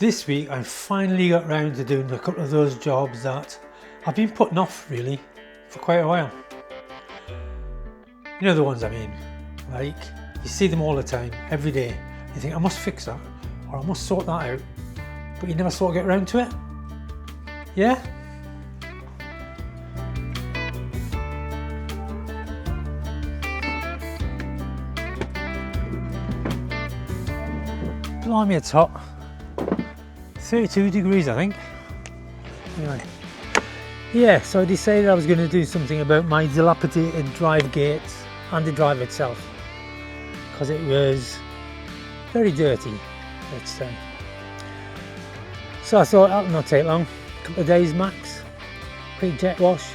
This week I finally got round to doing a couple of those jobs that I've been putting off really for quite a while. You know the ones I mean, like you see them all the time, every day. You think I must fix that or I must sort that out, but you never sort of get round to it. Yeah? Blimey, it's hot. 32 degrees I think. Anyway. Yeah, so I decided I was going to do something about my dilapidated drive gates and the drive itself, because it was very dirty, let's say. So I thought that'll not take long, a couple of days max, quick jet wash,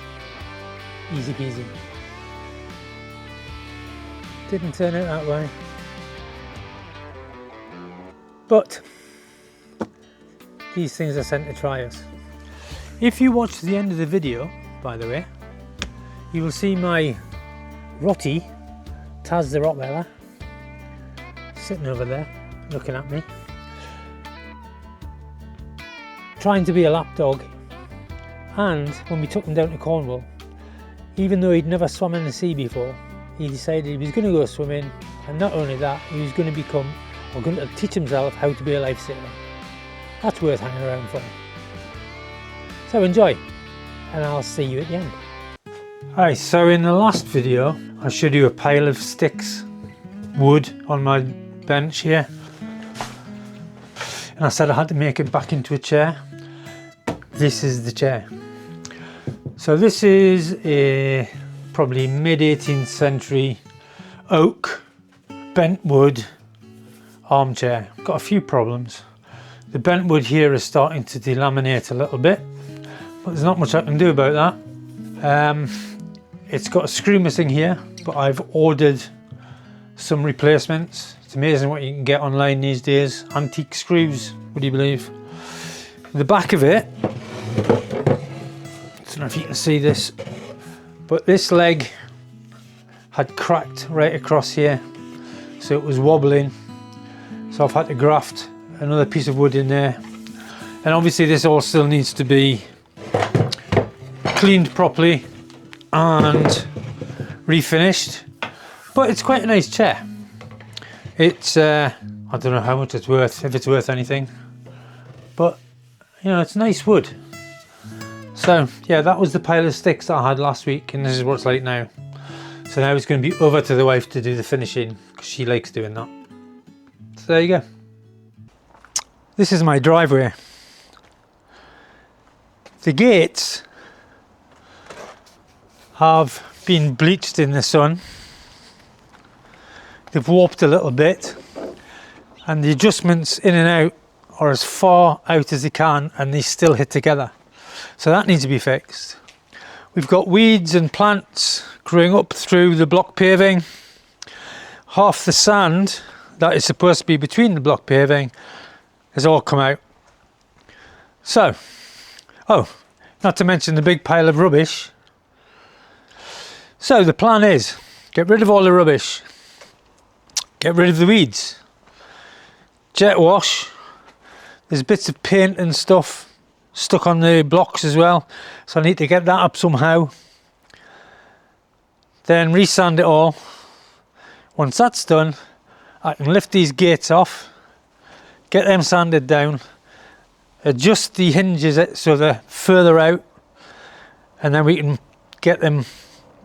easy peasy. Didn't turn out that way. But these things are sent to try us. If you watch the end of the video, by the way, you will see my Rottie, Taz the Rottweiler, sitting over there, looking at me, trying to be a lap dog. And when we took him down to Cornwall, even though he'd never swum in the sea before, he decided he was going to go swimming, and not only that, he was going to teach himself how to be a lifesaver. That's worth hanging around for. So enjoy, and I'll see you at the end. Alright, so in the last video I showed you a pile of sticks, wood on my bench here, and I said I had to make it back into a chair. This is the chair. So this is a probably mid 18th century oak bent wood armchair. Got a few problems. The bent wood here is starting to delaminate a little bit, but there's not much I can do about that. It's got a screw missing here, but I've ordered some replacements. It's amazing what you can get online these days. Antique screws, would you believe? The back of it, I don't know if you can see this, but this leg had cracked right across here, so it was wobbling. So I've had to graft another piece of wood in there, and obviously this all still needs to be cleaned properly and refinished, but it's quite a nice chair. It's I don't know how much it's worth, if it's worth anything, but you know, it's nice wood. So yeah, that was the pile of sticks that I had last week, and this is what it's like now. So now it's going to be over to the wife to do the finishing, because she likes doing that. So there you go. This is my driveway. The gates have been bleached in the sun. They've warped a little bit, and the adjustments in and out are as far out as they can, and they still hit together. So that needs to be fixed. We've got weeds and plants growing up through the block paving. Half the sand that is supposed to be between the block paving has all come out. So, oh, not to mention the big pile of rubbish. So the plan is, get rid of all the rubbish, get rid of the weeds, jet wash. There's bits of paint and stuff stuck on the blocks as well, so I need to get that up somehow. Then resand it all. Once that's done, I can lift these gates off, get them sanded down, adjust the hinges so they're further out, and then we can get them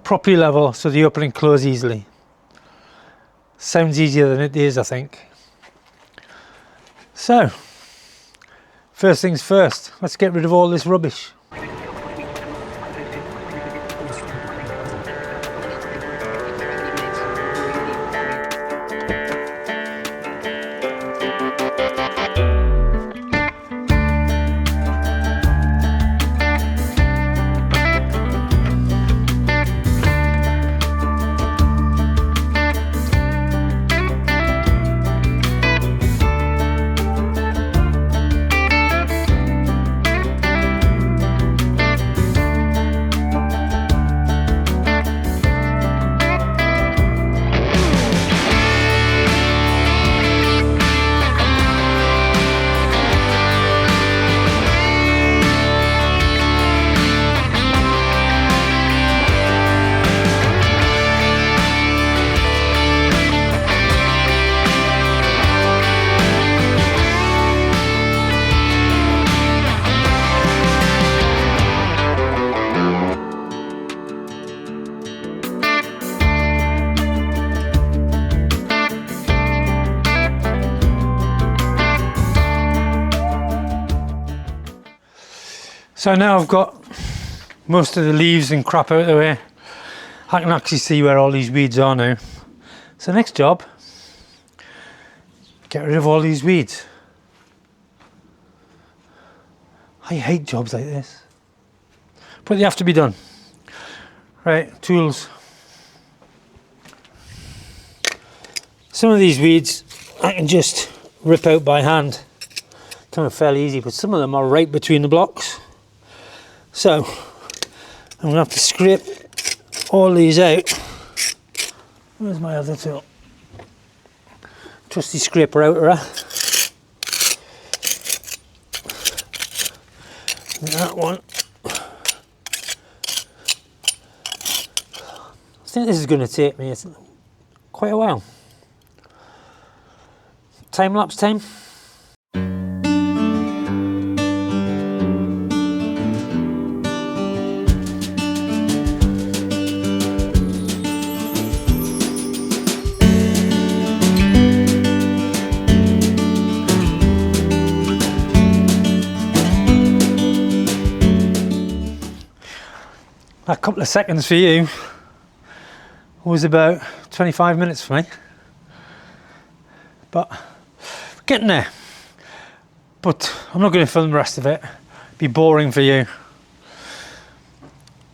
properly level so they open and close easily. Sounds easier than it is, I think. So, first things first, let's get rid of all this rubbish. So now I've got most of the leaves and crap out of the way. I can actually see where all these weeds are now. So next job, get rid of all these weeds. I hate jobs like this, but they have to be done. Right, tools. Some of these weeds I can just rip out by hand. Kind of fairly easy, but some of them are right between the blocks. So I'm gonna have to scrape all these out. Where's my other tool? Trusty scraper outer. That one. I think this is going to take me quite a while. Time lapse time. A couple of seconds for you was about 25 minutes for me, but getting there. But I'm not going to film the rest of it, it'd be boring for you.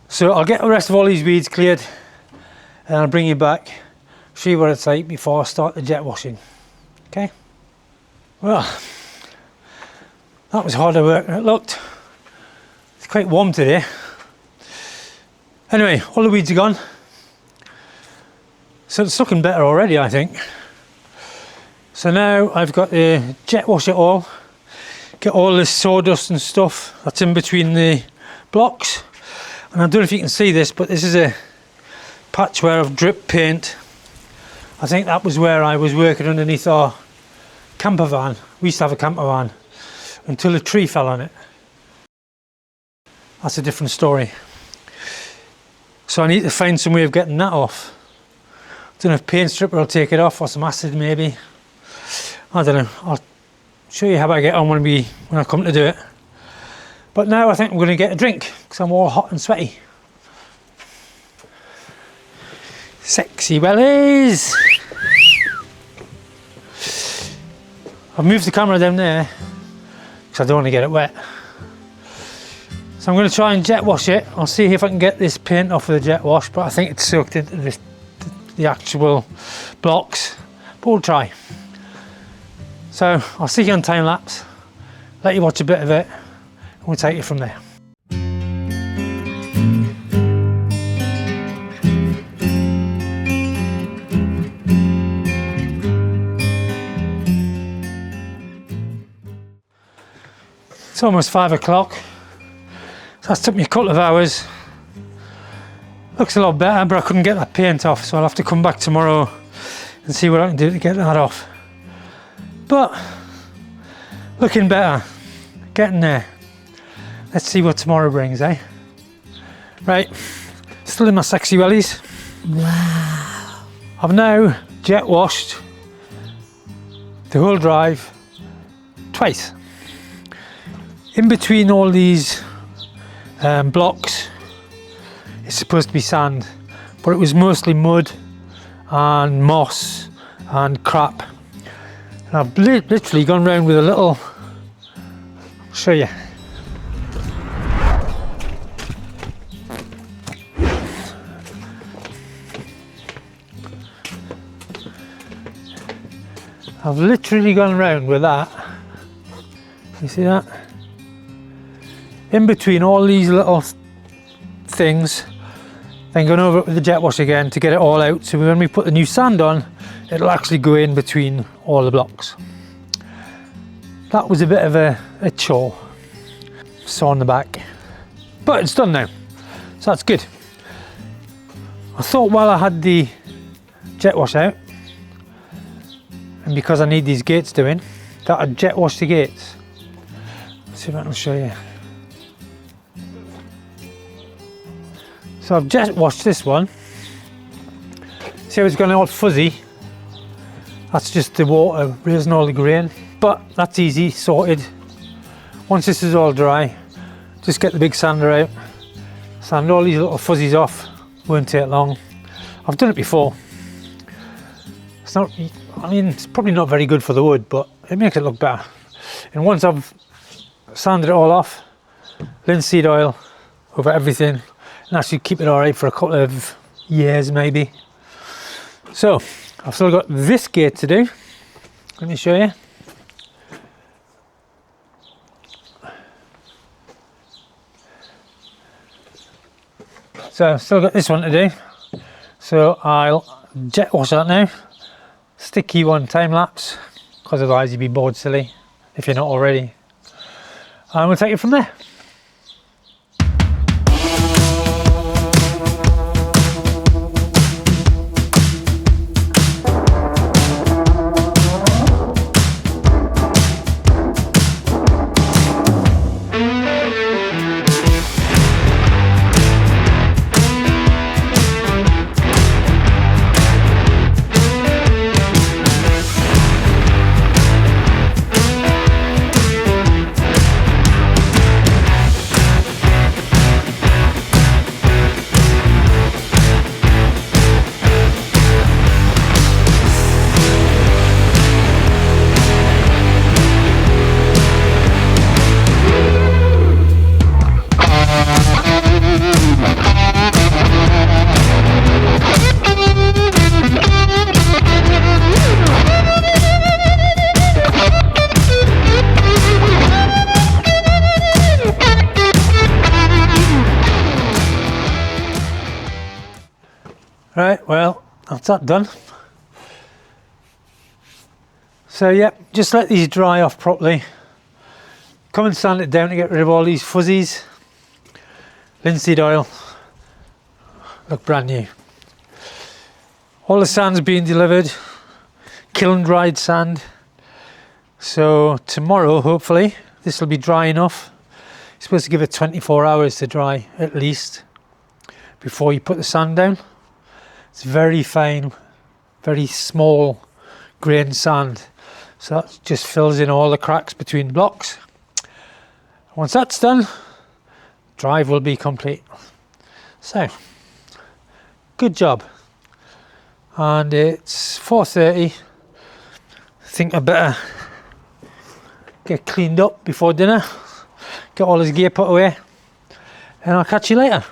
So I'll get the rest of all these weeds cleared and I'll bring you back, show you what it's like before I start the jet washing. Okay? Well, that was harder work than it looked. It's quite warm today. Anyway, all the weeds are gone. So it's looking better already, I think. So now I've got to jet wash it all, get all this sawdust and stuff that's in between the blocks. And I don't know if you can see this, but this is a patch where I've dripped paint. I think that was where I was working underneath our camper van. We used to have a camper van until a tree fell on it. That's a different story. So I need to find some way of getting that off. I don't know if paint stripper will take it off or some acid maybe. I don't know. I'll show you how I get on when I come to do it. But now I think I'm going to get a drink because I'm all hot and sweaty. Sexy wellies! I've moved the camera down there because I don't want to get it wet. So I'm going to try and jet wash it. I'll see if I can get this paint off with a jet wash, but I think it's soaked into the actual blocks. But we'll try. So I'll see you on time lapse, let you watch a bit of it, and we'll take it from there. It's almost 5 o'clock. So that's took me a couple of hours. Looks a lot better, but I couldn't get that paint off, so I'll have to come back tomorrow and see what I can do to get that off. But looking better, getting there. Let's see what tomorrow brings, eh? Right, still in my sexy wellies. Wow. I've now jet washed the whole drive twice. In between all these blocks, it's supposed to be sand, but it was mostly mud and moss and crap. And I've literally gone round with a little, I'll show you. I've literally gone round with that. You see that? In between all these little things, then going over it with the jet wash again to get it all out, so when we put the new sand on, it'll actually go in between all the blocks. That was a bit of a chore, saw on the back, but it's done now, so that's good. I thought while I had the jet wash out, and because I need these gates doing, that I'd jet wash the gates. Let's see if I can show you. So I've jet washed this one. See how it's gone all fuzzy? That's just the water raising all the grain, but that's easy, sorted. Once this is all dry, just get the big sander out, sand all these little fuzzies off. Won't take long. I've done it before. It's not, I mean, it's probably not very good for the wood, but it makes it look better. And once I've sanded it all off, linseed oil over everything, and that should keep it alright for a couple of years maybe. So I've still got this gate to do. Let me show you. So I've still got this one to do. So I'll jet wash that now. Stick you on time lapse, because otherwise you'd be bored silly if you're not already. And we'll take it from there. Right, well, that's that done. So yeah, just let these dry off properly. Come and sand it down to get rid of all these fuzzies. Linseed oil, look brand new. All the sand's being delivered, kiln dried sand. So tomorrow, hopefully, this will be dry enough. You're supposed to give it 24 hours to dry at least before you put the sand down. It's very fine, very small grain sand, so that just fills in all the cracks between blocks. Once that's done, drive will be complete. So, good job. And it's 4:30. I think I better get cleaned up before dinner, get all this gear put away, and I'll catch you later.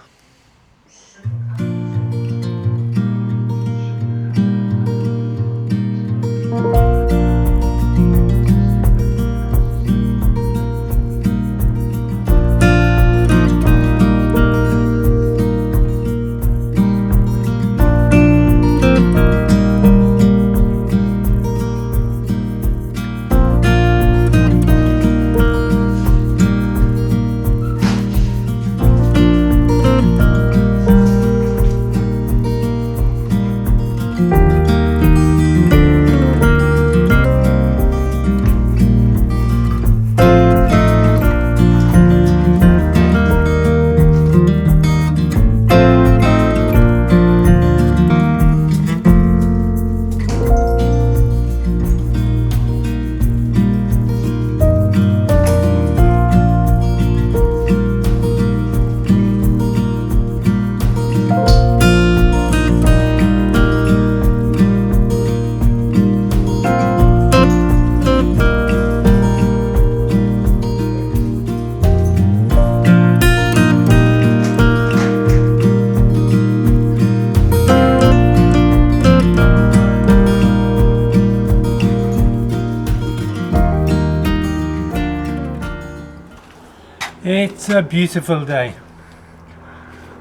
It's a beautiful day.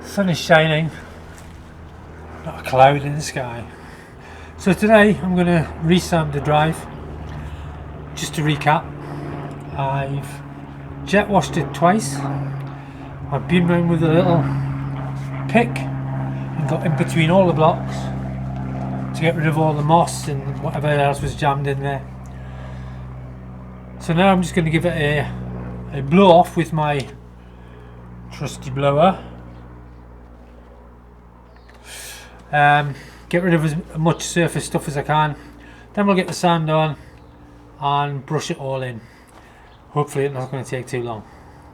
Sun is shining, not a cloud in the sky. So today I'm going to resand the drive. Just to recap, I've jet washed it twice. I've been round with a little pick and got in between all the blocks to get rid of all the moss and whatever else was jammed in there. So now I'm just going to give it a blow off with my trusty blower. Get rid of as much surface stuff as I can. Then we'll get the sand on and brush it all in. Hopefully it's not going to take too long.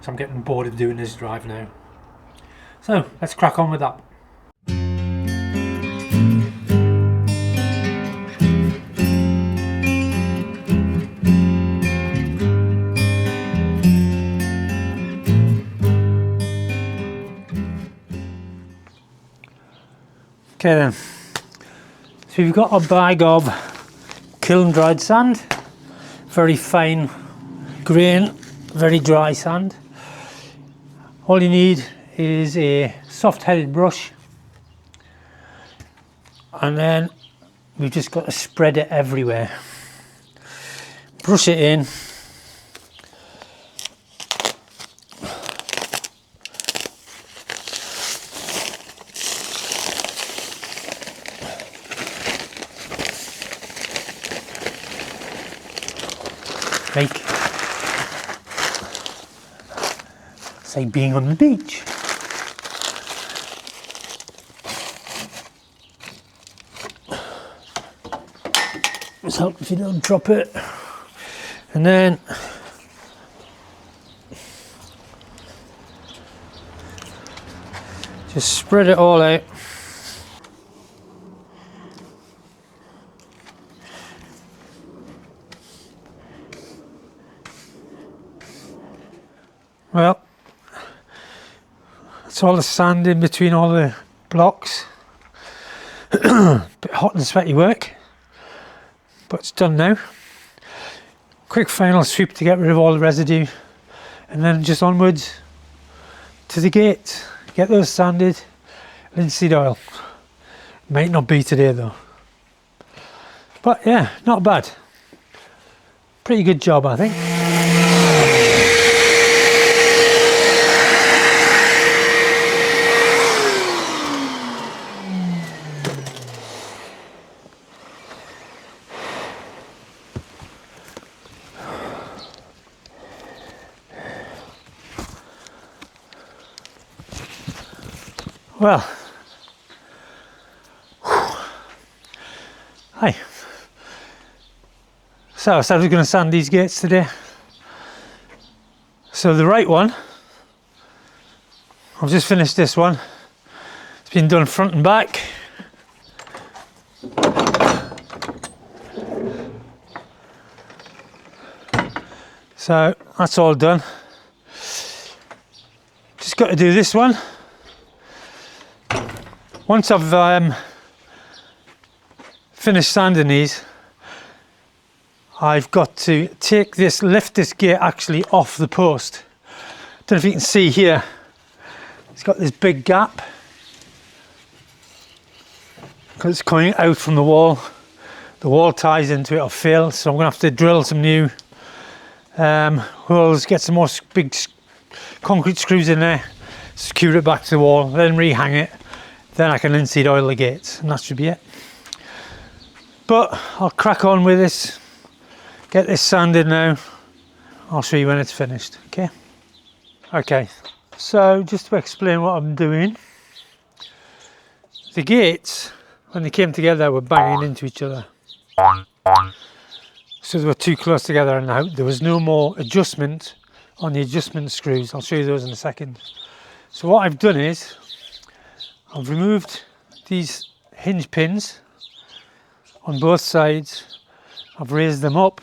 so I'm getting bored of doing this drive now. So let's crack on with that. Okay then, so we've got a bag of kiln dried sand, very fine grain, very dry sand. All you need is a soft headed brush, and then we've just got to spread it everywhere. Brush it in. Like, say, being on the beach. Just help if you don't drop it. And then just spread it all out. Well, that's all the sand in between all the blocks. Bit hot and sweaty work, but it's done now. Quick final sweep to get rid of all the residue, and then just onwards to the gate. Get those sanded, linseed oil. Might not be today though. But yeah, not bad. Pretty good job, I think. Well, hi. So I said I was going to sand these gates today. So the right one, I've just finished this one. It's been done front and back. So that's all done. Just got to do this one. Once I've finished sanding these, I've got to lift this gate actually off the post. Don't know if you can see here, it's got this big gap because it's coming out from the wall. The wall ties into it or failed, so I'm going to have to drill some new holes, get some more big concrete screws in there, secure it back to the wall, then rehang it. Then I can linseed oil the gates, and that should be it. But I'll crack on with this, get this sanded now. I'll show you when it's finished, okay? Okay, so just to explain what I'm doing. The gates, when they came together, were banging into each other. So they were too close together, and there was no more adjustment on the adjustment screws. I'll show you those in a second. So what I've done is, I've removed these hinge pins on both sides. I've raised them up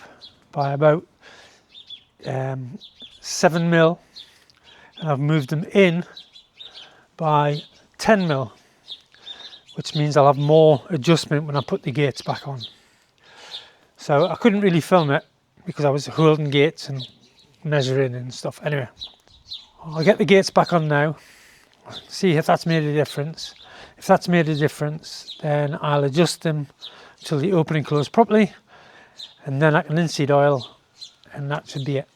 by about 7 mil, and I've moved them in by 10 mil, which means I'll have more adjustment when I put the gates back on. So I couldn't really film it because I was holding gates and measuring and stuff. Anyway, I'll get the gates back on now. See if that's made a difference. If that's made a difference, then I'll adjust them till they open and close properly, and then I can linseed oil, and that should be it.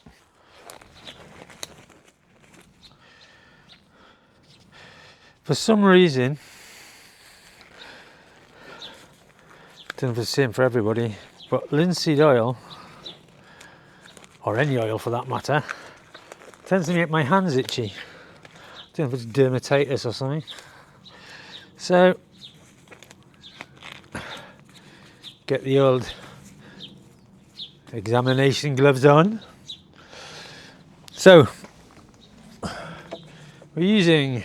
For some reason, I don't know if it's the same for everybody, but linseed oil, or any oil for that matter, tends to make my hands itchy. I don't know if it's dermatitis or something. So, get the old examination gloves on. So, We're using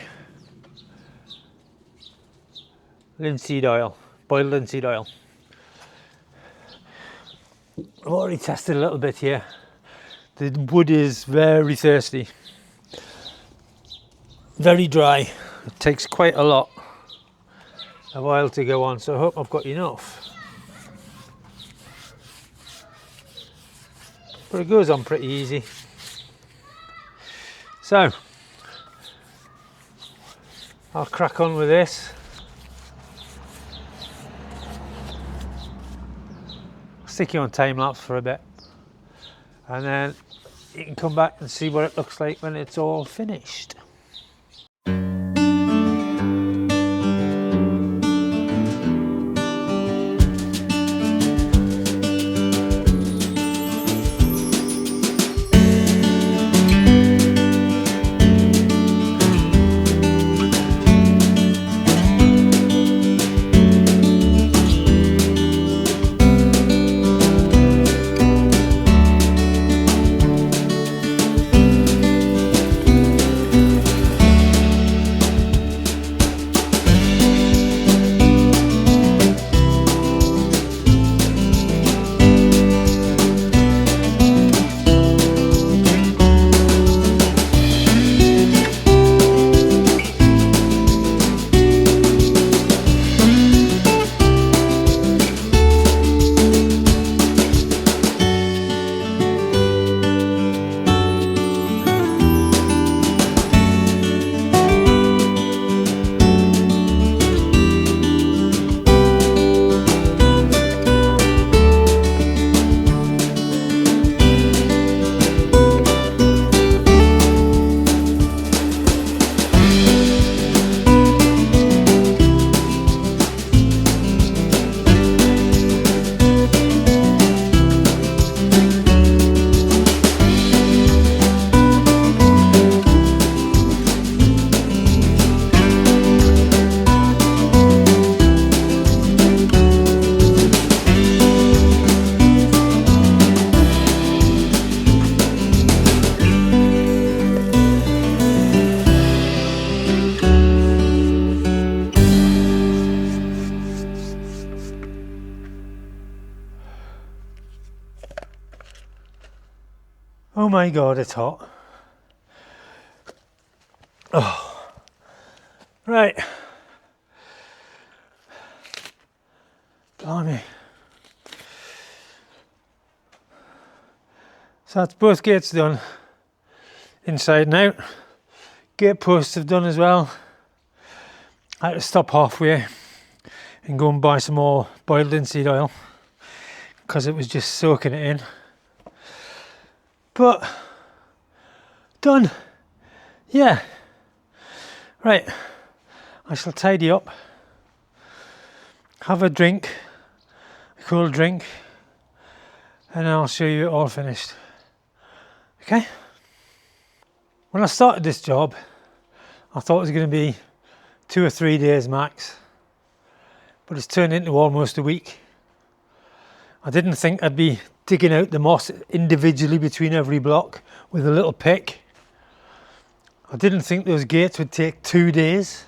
linseed oil, boiled linseed oil. I've already tested a little bit here. The wood is very thirsty, very dry. It takes quite a lot of oil to go on, so I hope I've got enough. But it goes on pretty easy. So I'll crack on with this. Stick you on time lapse for a bit, and then you can come back and see what it looks like when it's all finished. Oh my god, it's hot. Oh. Right. Blimey. So that's both gates done, inside and out. Gate posts have done as well. I had to stop halfway and go and buy some more boiled linseed oil because it was just soaking it in. But done. Yeah. Right. I shall tidy up, have a drink, a cold drink, and then I'll show you it all finished. Okay? When I started this job, I thought it was going to be 2 or 3 days max, but it's turned into almost a week. I didn't think I'd be digging out the moss individually between every block with a little pick. I didn't think those gates would take 2 days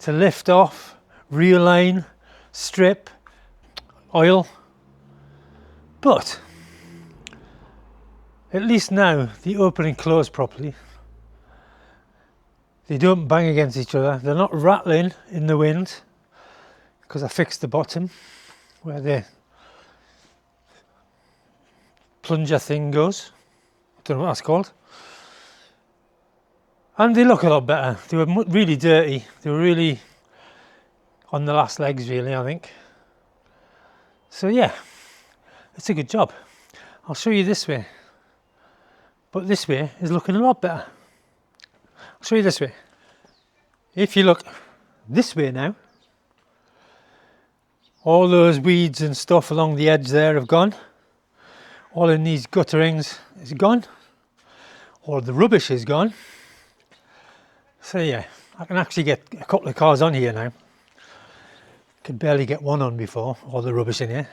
to lift off, realign, strip, oil. But at least now they open and close properly. They don't bang against each other. They're not rattling in the wind because I fixed the bottom where the plunger thing goes. I don't know what that's called. And they look a lot better. They were really dirty. They were really on the last legs, really, I think. So yeah, it's a good job. I'll show you this way. But this way is looking a lot better. I'll show you this way. If you look this way now, all those weeds and stuff along the edge there have gone. All in these gutterings is gone. All the rubbish is gone. So yeah, I can actually get a couple of cars on here now. Could barely get one on before, all the rubbish in here.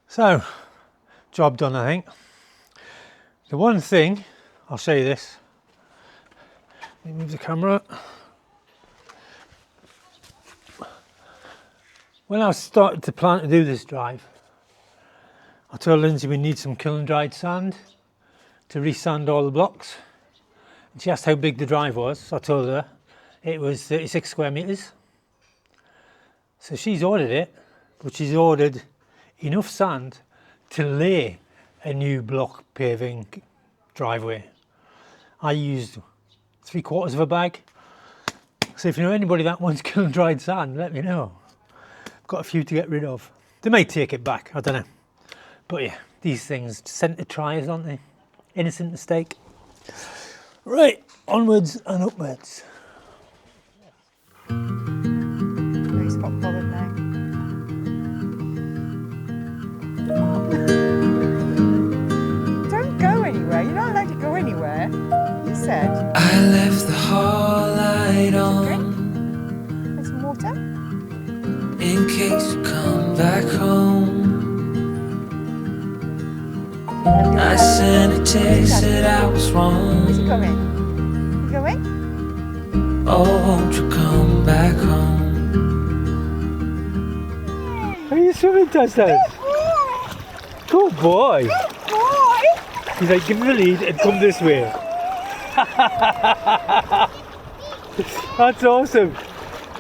So, job done, I think. The one thing, I'll show you this. Let me move the camera. When I started to plan to do this drive, I told Lindsay we need some kiln dried sand to resand all the blocks. And she asked how big the drive was, so I told her it was 36 square metres. So she's ordered it, but she's ordered enough sand to lay a new block paving driveway. I used 3/4 of a bag. So if you know anybody that wants kiln dried sand, let me know. I've got a few to get rid of. They may take it back, I don't know. But yeah, these things sent to tries, aren't they? Innocent mistake. Right, onwards and upwards. He's got bothered now. Don't go anywhere. You're not allowed to go anywhere. He said. I left the hall light on. Drink. There's some water. In case you come back home. I sent a text that I was wrong. Is he coming? You going? Oh, won't you come back home? Are you swimming, Testas? Good boy. Good boy. He's like, give me the lead and come this way. That's awesome.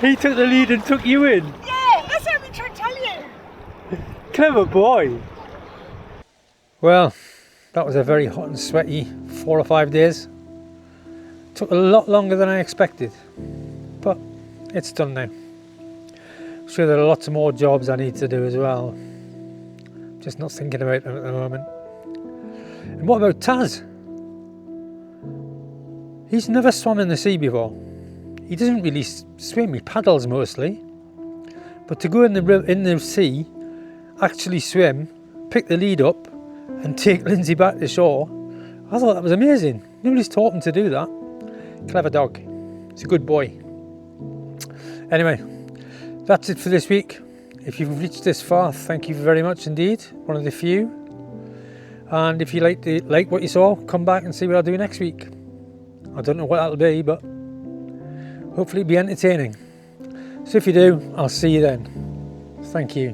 He took the lead and took you in. Yeah, that's what I've been trying to tell you. Clever boy. Well, that was a very hot and sweaty 4 or 5 days. Took a lot longer than I expected, but it's done now. I'm sure there are lots of more jobs I need to do as well. Just not thinking about them at the moment. And what about Taz? He's never swum in the sea before. He doesn't really swim, he paddles mostly. But to go in the sea, actually swim, pick the lead up and take Lindsay back to shore, I thought that was amazing. Nobody's taught him to do that. Clever dog. He's a good boy. Anyway, that's it for this week. If you've reached this far, thank you very much indeed. One of the few. And if you like what you saw, come back and see what I'll do next week. I don't know what that'll be, but hopefully it'll be entertaining. So if you do, I'll see you then. Thank you.